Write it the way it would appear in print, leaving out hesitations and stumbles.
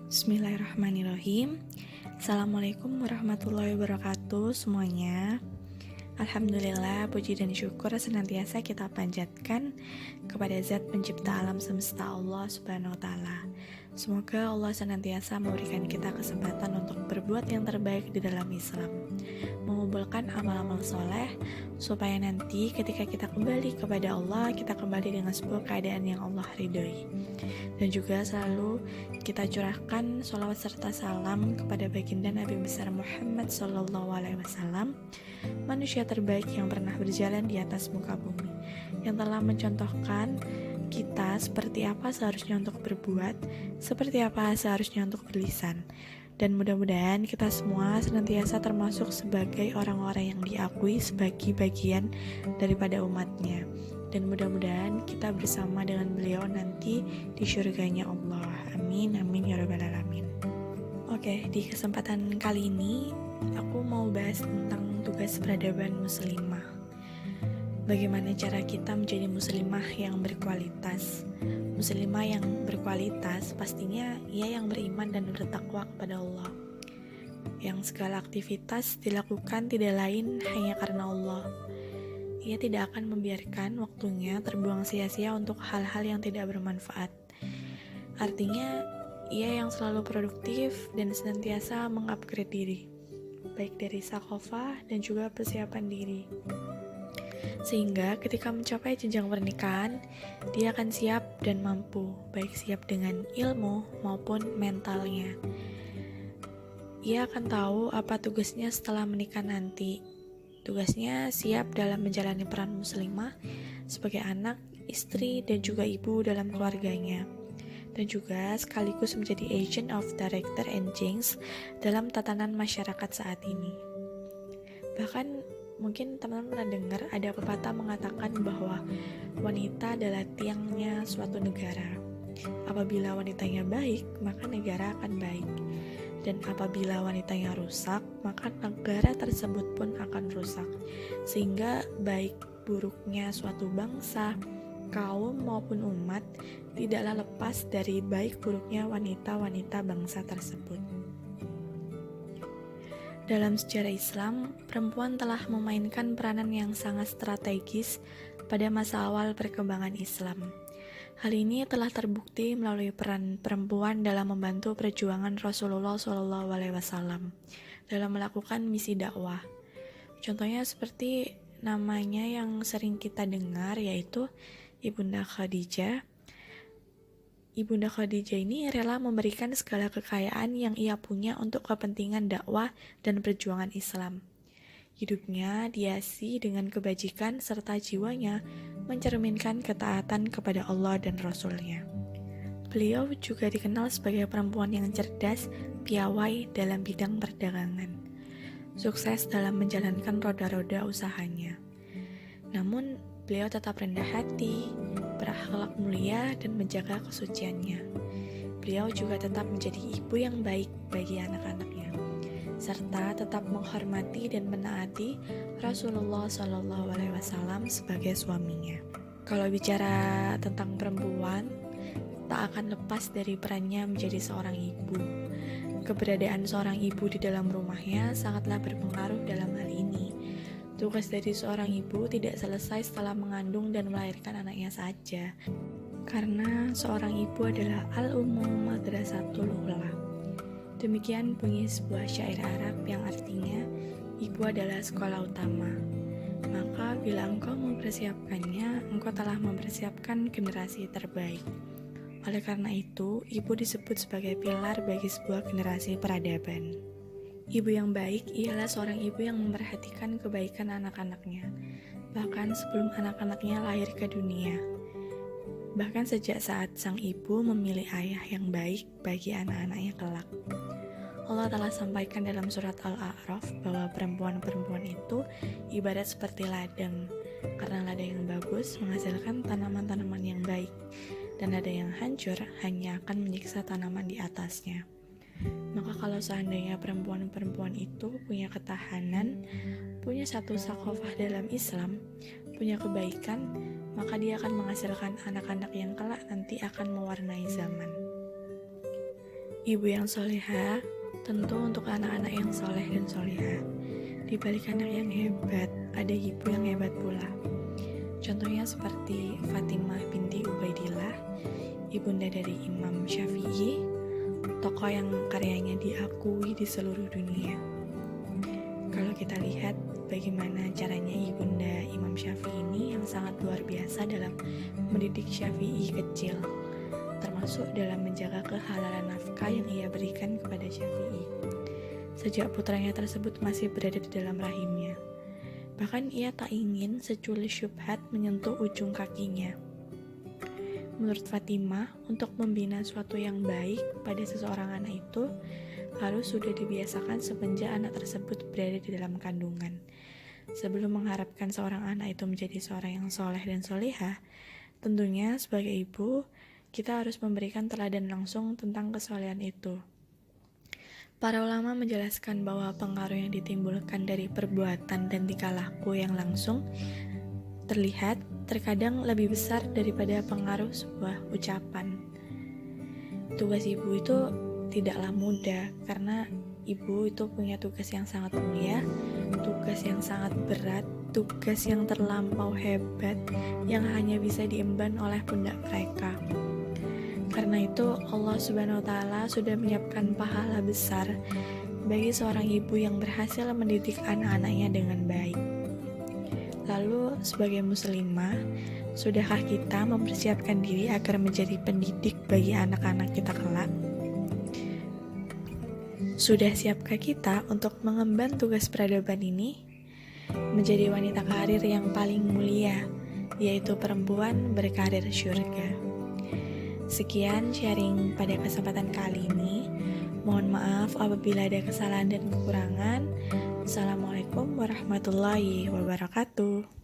Bismillahirrahmanirrahim. Assalamualaikum warahmatullahi wabarakatuh semuanya. Alhamdulillah, puji dan syukur senantiasa kita panjatkan kepada Zat Pencipta alam semesta, Allah Subhanahu wa Ta'ala. Semoga Allah senantiasa memberikan kita kesempatan untuk berbuat yang terbaik di dalam Islam, mengumpulkan amal-amal soleh, supaya nanti ketika kita kembali kepada Allah, kita kembali dengan sebuah keadaan yang Allah ridhoi. Dan juga selalu kita curahkan sholawat serta salam kepada baginda Nabi besar Muhammad SAW, manusia terbaik yang pernah berjalan di atas muka bumi, yang telah mencontohkan kita seperti apa seharusnya untuk berbuat, seperti apa seharusnya untuk berlisan. Dan mudah-mudahan kita semua senantiasa termasuk sebagai orang-orang yang diakui sebagai bagian daripada umatnya. Dan mudah-mudahan kita bersama dengan beliau nanti di syurganya Allah. Amin, amin, ya rabbal alamin. Oke, di kesempatan kali ini aku mau bahas tentang tugas peradaban muslimah. Bagaimana cara kita menjadi muslimah yang berkualitas. Muslimah yang berkualitas pastinya ia yang beriman dan bertakwa kepada Allah, yang segala aktivitas dilakukan tidak lain hanya karena Allah. Ia tidak akan membiarkan waktunya terbuang sia-sia untuk hal-hal yang tidak bermanfaat. Artinya, ia yang selalu produktif dan senantiasa mengupgrade diri, baik dari sakofah dan juga persiapan diri. Sehingga ketika mencapai jenjang pernikahan, dia akan siap dan mampu, baik siap dengan ilmu maupun mentalnya. Ia akan tahu apa tugasnya setelah menikah nanti. Tugasnya siap dalam menjalani peran muslimah sebagai anak, istri, dan juga ibu dalam keluarganya, dan juga sekaligus menjadi agent of director and change dalam tatanan masyarakat saat ini. Bahkan mungkin teman-teman pernah dengar ada pepatah mengatakan bahwa wanita adalah tiangnya suatu negara. Apabila wanitanya baik, maka negara akan baik. Dan apabila wanitanya rusak, maka negara tersebut pun akan rusak. Sehingga baik buruknya suatu bangsa, kaum maupun umat tidaklah lepas dari baik buruknya wanita-wanita bangsa tersebut. Dalam sejarah Islam, perempuan telah memainkan peranan yang sangat strategis pada masa awal perkembangan Islam. Hal ini telah terbukti melalui peran perempuan dalam membantu perjuangan Rasulullah SAW dalam melakukan misi dakwah. Contohnya seperti namanya yang sering kita dengar, yaitu Ibunda Khadijah. Ibunda Khadijah ini rela memberikan segala kekayaan yang ia punya untuk kepentingan dakwah dan perjuangan Islam. Hidupnya dihiasi dengan kebajikan serta jiwanya mencerminkan ketaatan kepada Allah dan Rasul-Nya. Beliau juga dikenal sebagai perempuan yang cerdas, piawai dalam bidang perdagangan, sukses dalam menjalankan roda-roda usahanya. Namun, beliau tetap rendah hati, berakhlak mulia, dan menjaga kesuciannya. Beliau juga tetap menjadi ibu yang baik bagi anak-anaknya, serta tetap menghormati dan menaati Rasulullah SAW sebagai suaminya. Kalau bicara tentang perempuan, tak akan lepas dari perannya menjadi seorang ibu. Keberadaan seorang ibu di dalam rumahnya sangatlah berpengaruh dalam hal ini. Tugas dari seorang ibu tidak selesai setelah mengandung dan melahirkan anaknya saja, karena seorang ibu adalah al-ummu madrasatul ula. Demikian bunyi sebuah syair Arab yang artinya, ibu adalah sekolah utama. Maka bila engkau mempersiapkannya, engkau telah mempersiapkan generasi terbaik. Oleh karena itu, ibu disebut sebagai pilar bagi sebuah generasi peradaban. Ibu yang baik ialah seorang ibu yang memperhatikan kebaikan anak-anaknya, bahkan sebelum anak-anaknya lahir ke dunia. Bahkan sejak saat sang ibu memilih ayah yang baik bagi anak-anaknya kelak. Allah telah sampaikan dalam surat Al-A'raf bahwa perempuan-perempuan itu ibarat seperti ladang, karena ladang yang bagus menghasilkan tanaman-tanaman yang baik, dan ladang yang hancur hanya akan menyiksa tanaman di atasnya. Maka kalau seandainya perempuan-perempuan itu punya ketahanan, punya satu sakofah dalam Islam, punya kebaikan, maka dia akan menghasilkan anak-anak yang kelak nanti akan mewarnai zaman. Ibu yang soleha tentu untuk anak-anak yang soleh dan soleha. Di balik anak yang hebat, ada ibu yang hebat pula. Contohnya seperti Fatimah binti Ubaidillah, ibunda dari Imam Syafi'i, tokoh yang karyanya diakui di seluruh dunia. Kalau kita lihat bagaimana caranya ibunda Imam Syafi'i ini yang sangat luar biasa dalam mendidik Syafi'i kecil, termasuk dalam menjaga kehalalan nafkah yang ia berikan kepada Syafi'i sejak putranya tersebut masih berada di dalam rahimnya. Bahkan ia tak ingin secuil syubhat menyentuh ujung kakinya. Menurut Fatimah, untuk membina suatu yang baik pada seseorang anak itu harus sudah dibiasakan semenjak anak tersebut berada di dalam kandungan. Sebelum mengharapkan seorang anak itu menjadi seorang yang soleh dan soleha, tentunya sebagai ibu, kita harus memberikan teladan langsung tentang kesolehan itu. Para ulama menjelaskan bahwa pengaruh yang ditimbulkan dari perbuatan dan tingkah laku yang langsung terlihat terkadang lebih besar daripada pengaruh sebuah ucapan. Tugas ibu itu tidaklah mudah karena ibu itu punya tugas yang sangat mulia, tugas yang sangat berat, tugas yang terlampau hebat yang hanya bisa diemban oleh pundak mereka. Karena itu Allah Subhanahu wa Ta'ala sudah menyiapkan pahala besar bagi seorang ibu yang berhasil mendidik anak-anaknya dengan baik. Lalu sebagai muslimah, sudahkah kita mempersiapkan diri agar menjadi pendidik bagi anak-anak kita kelak? Sudah siapkah kita untuk mengemban tugas peradaban ini? Menjadi wanita karir yang paling mulia, yaitu perempuan berkarir syurga. Sekian sharing pada kesempatan kali ini. Mohon maaf apabila ada kesalahan dan kekurangan. Assalamualaikum warahmatullahi wabarakatuh.